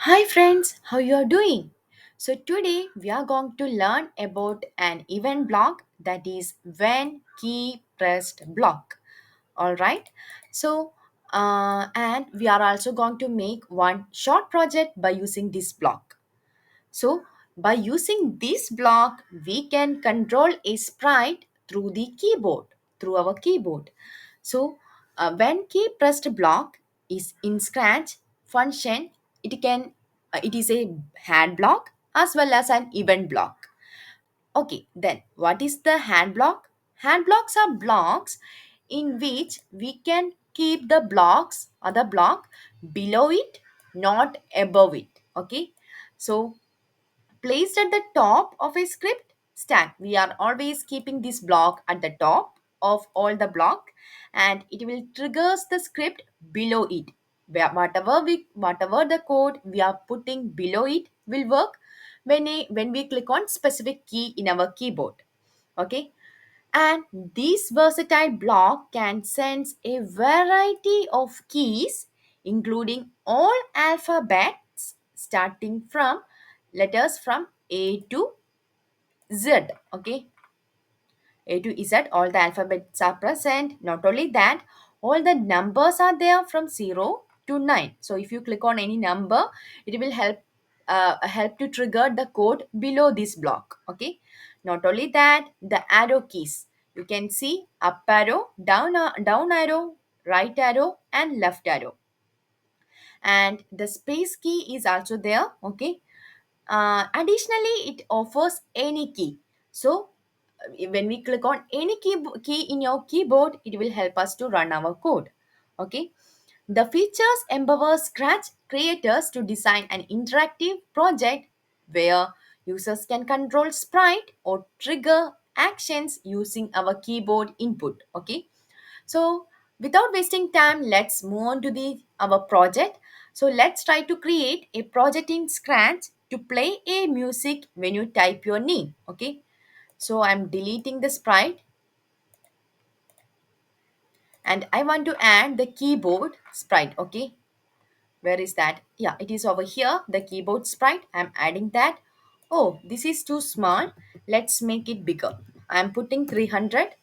Hi friends, how you are doing? So today we are going to learn about an event block, that is when key pressed block. All right. So and we are also going to make one short project by using this block. So by using this block, we can control a sprite through the keyboard, through our keyboard. So when key pressed block is in Scratch function, it is a hand block as well as an event block. Okay, then what is the hand block? Hand blocks are blocks in which we can keep the blocks or the block below it, not above it. Okay, so placed at the top of a script stack, we are always keeping this block at the top of all the block, and it will triggers the script below it. Whatever the code we are putting below it will work when we click on specific key in our keyboard. Okay, and this versatile block can sense a variety of keys, including all alphabets starting from letters from A to Z. Okay, A to Z, all the alphabets are present. Not only that, all the numbers are there from 0 to 9. So if you click on any number, it will help to trigger the code below this block. Okay, not only that, the arrow keys, you can see up arrow, down arrow, right arrow, and left arrow, and the space key is also there. Okay, additionally, it offers any key. So when we click on any key in your keyboard, it will help us to run our code. Okay, the features empower Scratch creators to design an interactive project where users can control sprite or trigger actions using our keyboard input. Okay, so without wasting time, let's move on to the our project. So let's try to create a project in Scratch to play a music when you type your name. Okay, so I'm deleting the sprite and I want to add the keyboard sprite. Okay, where is that? Yeah, it is over here, the keyboard sprite. I'm adding that. Oh, this is too small. Let's make it bigger. I'm putting 300.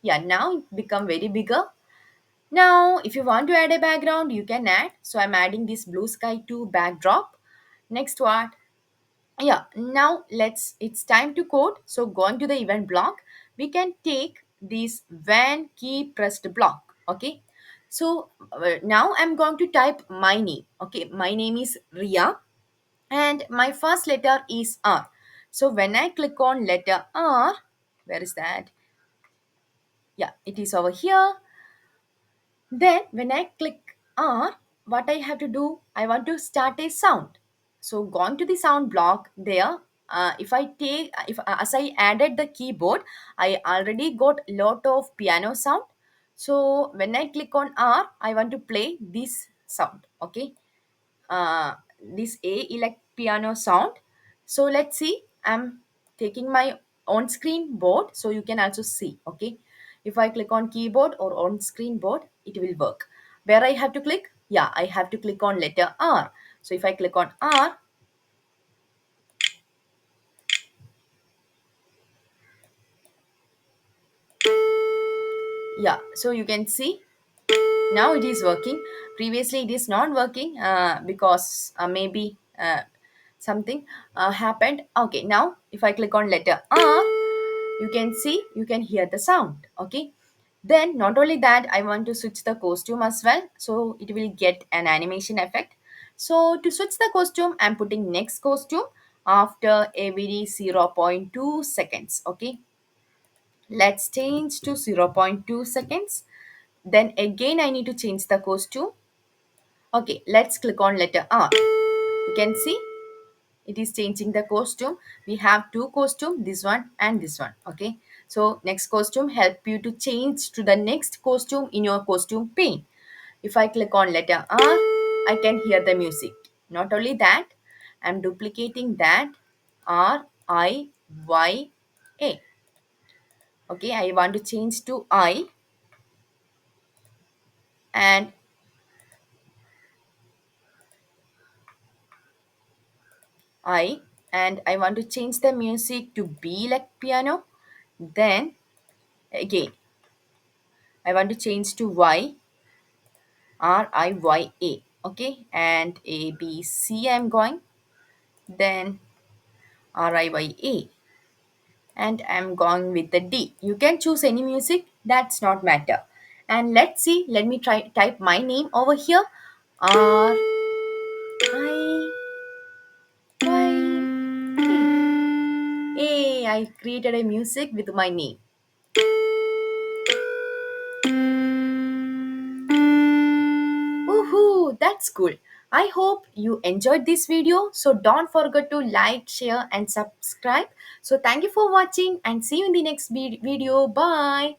Yeah, now it become very bigger. Now, if you want to add a background, you can add. So I'm adding this blue sky to backdrop. Next what? Yeah, now it's time to code. So going to the event block, we can take this when key pressed block. Okay. So now I'm going to type my name. Okay, my name is Riya and my first letter is R. So when I click on letter R, where is that? Yeah, it is over here. Then when I click R, what I have to do, I want to start a sound. So going to the sound block there, if as I added the keyboard, I already got lot of piano sound. So when I click on R, I want to play this sound. Okay, this A elect piano sound. So let's see. I'm taking my on screen board so you can also see. Okay, if I click on keyboard or on screen board, it will work. Where I have to click? Yeah, I have to click on letter R. So if I click on R, yeah, so you can see now it is working. Previously it is not working because maybe something happened. Okay, now if I click on letter R, you can see, you can hear the sound. Okay, then not only that, I want to switch the costume as well, so it will get an animation effect. So to switch the costume, I'm putting next costume after every zero point 0.2 seconds. Okay, let's change to zero point 0.2 seconds. Then again I need to change the costume. Okay, let's click on letter R. You can see it is changing the costume. We have two costume, this one and this one. Okay, so next costume help you to change to the next costume in your costume pane. If I click on letter R, I can hear the music. Not only that, I'm duplicating that RIYA. Okay, I want to change to I, and I, and I want to change the music to be like piano. Then again, I want to change to Y, R I Y A. Okay, and A B C I'm going. Then R I Y A, and I'm going with the D. You can choose any music, that's not matter. And let's see, let me try type my name over here. R I Y A. Hey, I created a music with my name. Woohoo, that's cool. I hope you enjoyed this video. So don't forget to like, share, and subscribe. So thank you for watching and see you in the next video. Bye.